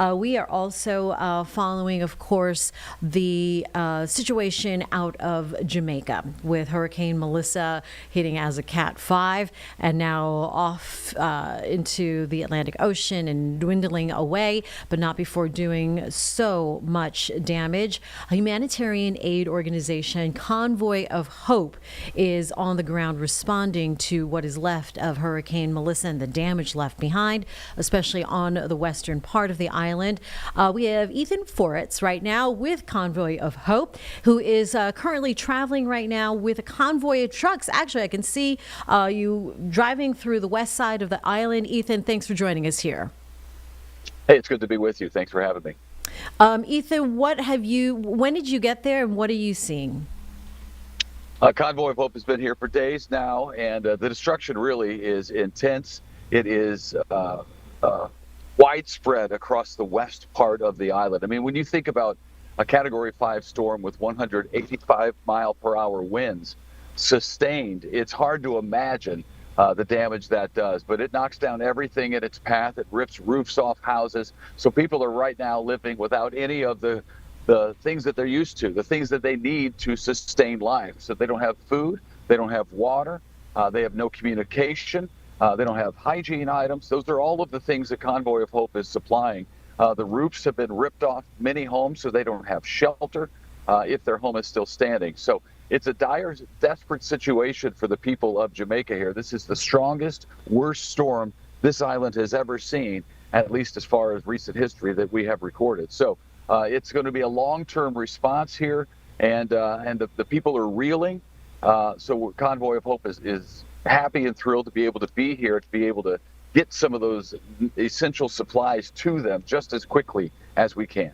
We are also following, of course, the situation out of Jamaica with Hurricane Melissa hitting as a Cat 5 and now off into the Atlantic Ocean and dwindling away, but not before doing so much damage. A humanitarian aid organization, Convoy of Hope, is on the ground responding to what is left of Hurricane Melissa and the damage left behind, especially on the western part of the island. We have Ethan Foritz right now with Convoy of Hope, who is currently traveling right now with a convoy of trucks. Actually, I can see you driving through the west side of the island. Ethan, thanks for joining us here. Hey, it's good to be with you. Thanks for having me. Ethan, when did you get there and what are you seeing? Convoy of Hope has been here for days now, and the destruction really is intense. It is widespread across the west part of the island. I mean, when you think about a Category 5 storm with 185 mile per hour winds sustained, it's hard to imagine the damage that does, but it knocks down everything in its path. It rips roofs off houses. So people are right now living without any of the things that they're used to, the things that they need to sustain life. So they don't have food, they don't have water, they have no communication, they don't have hygiene items. Those are all of the things that Convoy of Hope is supplying. The roofs have been ripped off many homes, so they don't have shelter if their home is still standing. So it's a dire, desperate situation for the people of Jamaica here. This is the strongest, worst storm this island has ever seen, at least as far as recent history that we have recorded. So it's going to be a long-term response here, and the people are reeling. So Convoy of Hope is happy and thrilled to be able to be here, to be able to get some of those essential supplies to them just as quickly as we can.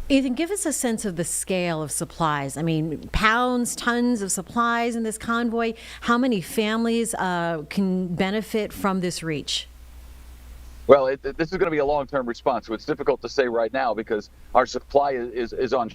Ethan, give us a sense of the scale of supplies. I mean, pounds, tons of supplies in this convoy. How many families can benefit from this reach? Well, this is going to be a long-term response, so it's difficult to say right now because our supply is on.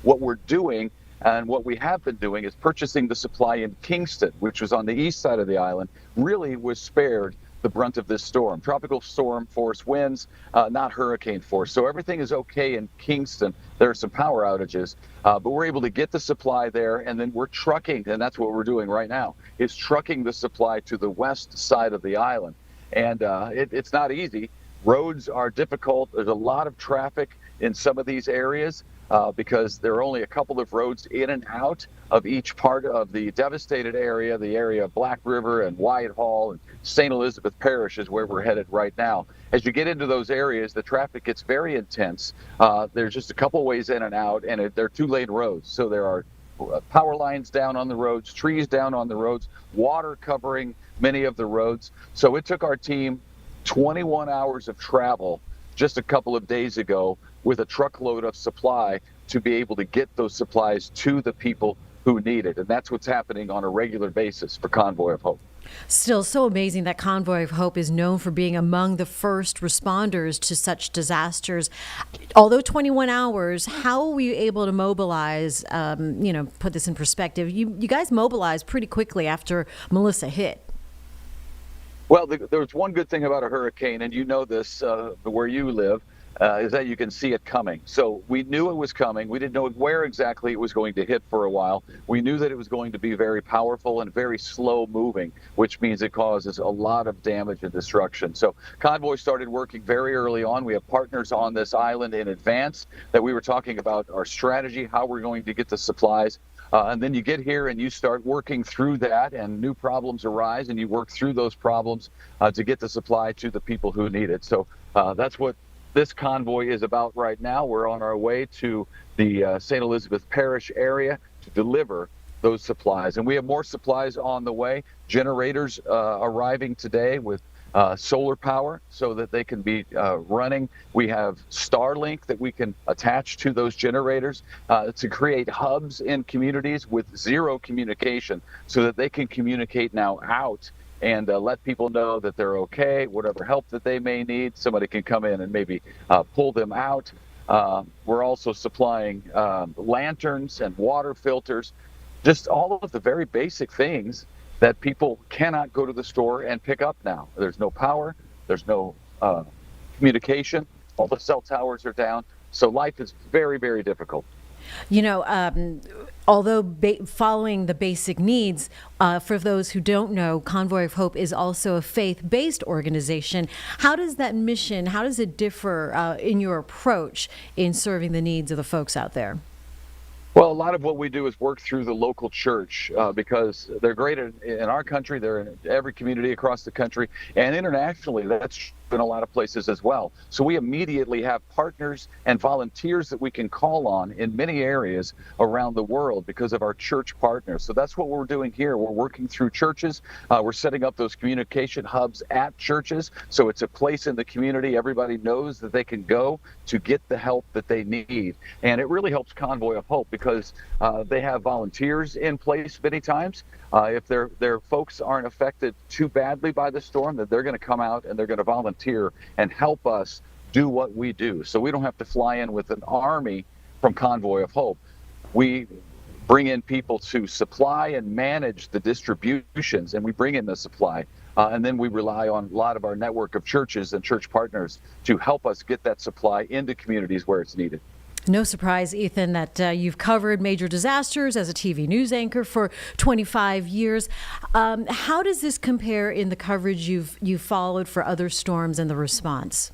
What we're doing and what we have been doing is purchasing the supply in Kingston, which was on the east side of the island, really was spared the brunt of this storm. Tropical storm force winds, not hurricane force. So everything is okay in Kingston. There are some power outages, but we're able to get the supply there, and then we're trucking, and that's what we're doing right now, is trucking the supply to the west side of the island. And it's not easy. Roads are difficult. There's a lot of traffic in some of these areas because there are only a couple of roads in and out of each part of the devastated area. The area of Black River and Whitehall and St. Elizabeth Parish is where we're headed right now. As you get into those areas, the traffic gets very intense. There's just a couple ways in and out, and they're two-lane roads. So there are power lines down on the roads, trees down on the roads, water covering many of the roads. So it took our team 21 hours of travel just a couple of days ago with a truckload of supply to be able to get those supplies to the people who need it. And that's what's happening on a regular basis for Convoy of Hope. Still so amazing that Convoy of Hope is known for being among the first responders to such disasters. Although 21 hours, how were you able to mobilize, put this in perspective? You guys mobilized pretty quickly after Melissa hit. Well, there's one good thing about a hurricane, and you know this where you live, is that you can see it coming. So we knew it was coming. We didn't know where exactly it was going to hit for a while. We knew that it was going to be very powerful and very slow moving, which means it causes a lot of damage and destruction. So Convoy started working very early on. We have partners on this island in advance that we were talking about our strategy, how we're going to get the supplies. And then you get here and you start working through that, and new problems arise, and you work through those problems to get the supply to the people who need it. So that's what this convoy is about right now. We're on our way to the St. Elizabeth Parish area to deliver those supplies. And we have more supplies on the way. Generators arriving today with solar power so that they can be running. We have Starlink that we can attach to those generators to create hubs in communities with zero communication so that they can communicate now out and let people know that they're okay, whatever help that they may need, somebody can come in and maybe pull them out. We're also supplying lanterns and water filters, just all of the very basic things that people cannot go to the store and pick up now. There's no power, there's no communication. All the cell towers are down. So life is very, very difficult. You know, although following the basic needs, for those who don't know, Convoy of Hope is also a faith-based organization. How does that mission, how does it differ in your approach in serving the needs of the folks out there? Well, a lot of what we do is work through the local church because they're great in our country. They're in every community across the country, and internationally, that's in a lot of places as well. So we immediately have partners and volunteers that we can call on in many areas around the world because of our church partners. So that's what we're doing here. We're working through churches. We're setting up those communication hubs at churches. So it's a place in the community. Everybody knows that they can go to get the help that they need. And it really helps Convoy of Hope because they have volunteers in place many times. If their folks aren't affected too badly by the storm, that they're going to come out and they're going to volunteer and help us do what we do. So we don't have to fly in with an army from Convoy of Hope. We bring in people to supply and manage the distributions, and we bring in the supply. And then we rely on a lot of our network of churches and church partners to help us get that supply into communities where it's needed. No surprise, Ethan, that you've covered major disasters as a TV news anchor for 25 years. How does this compare in the coverage you've followed for other storms and the response?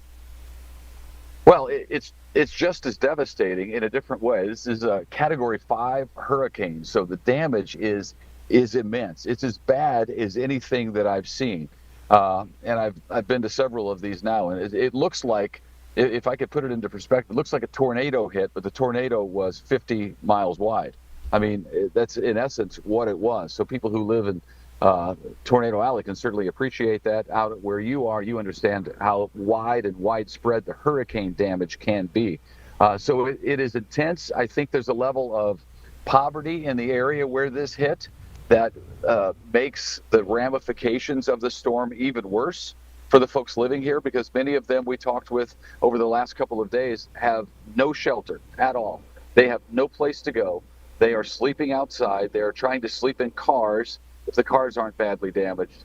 Well, it's just as devastating in a different way. This is a Category 5 hurricane, so the damage is immense. It's as bad as anything that I've seen, and I've been to several of these now, and it looks like, if I could put it into perspective, it looks like a tornado hit, but the tornado was 50 miles wide. I mean, that's in essence what it was. So people who live in Tornado Alley can certainly appreciate that. Out where you are, you understand how wide and widespread the hurricane damage can be. So it is intense. I think there's a level of poverty in the area where this hit that makes the ramifications of the storm even worse for the folks living here, because many of them we talked with over the last couple of days have no shelter at all. They have no place to go. They are sleeping outside. They are trying to sleep in cars if the cars aren't badly damaged,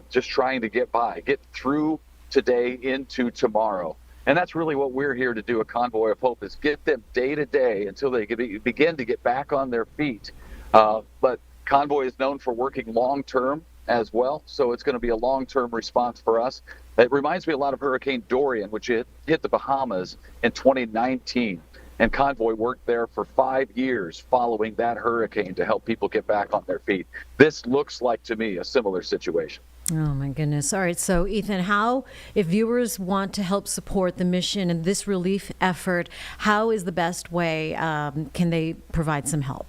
just trying to get by, get through today into tomorrow. And that's really what we're here to do at Convoy of Hope, is get them day to day until they can begin to get back on their feet. But Convoy is known for working long term as well, so it's going to be a long-term response for us. It reminds me a lot of Hurricane Dorian, which hit the Bahamas in 2019, and Convoy worked there for 5 years following that hurricane to help people get back on their feet. This looks like, to me, a similar situation. Oh, my goodness. All right. So, Ethan, if viewers want to help support the mission and this relief effort, how is the best way can they provide some help?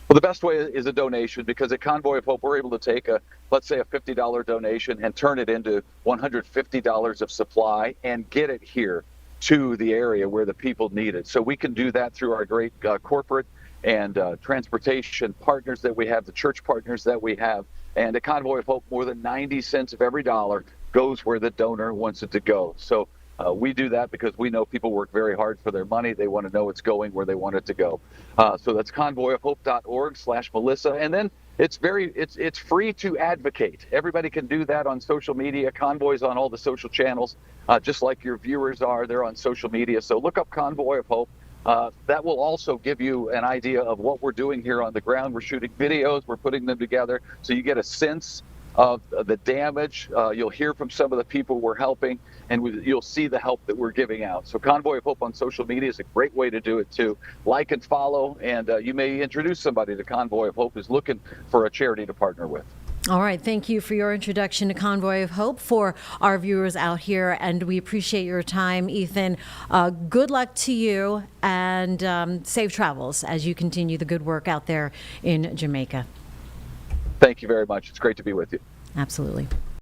Well, the best way is a donation, because at Convoy of Hope, we're able to take let's say a $50 donation and turn it into $150 of supply and get it here to the area where the people need it. So we can do that through our great corporate and transportation partners that we have, the church partners that we have. And at Convoy of Hope, more than 90 cents of every dollar goes where the donor wants it to go. So we do that because we know people work very hard for their money. They want to know it's going where they want it to go. So that's convoyofhope.org/Melissa. And then it's free to advocate. Everybody can do that on social media. Convoy's on all the social channels, just like your viewers are. They're on social media. So look up Convoy of Hope. That will also give you an idea of what we're doing here on the ground. We're shooting videos. We're putting them together so you get a sense of the damage. You'll hear from some of the people we're helping, and you'll see the help that we're giving out. So Convoy of Hope on social media is a great way to do it too. Like and follow, and you may introduce somebody to Convoy of Hope who's looking for a charity to partner with. All right. Thank you for your introduction to Convoy of Hope for our viewers out here, and we appreciate your time, Ethan. Good luck to you, and safe travels as you continue the good work out there in Jamaica. Thank you very much. It's great to be with you. Absolutely.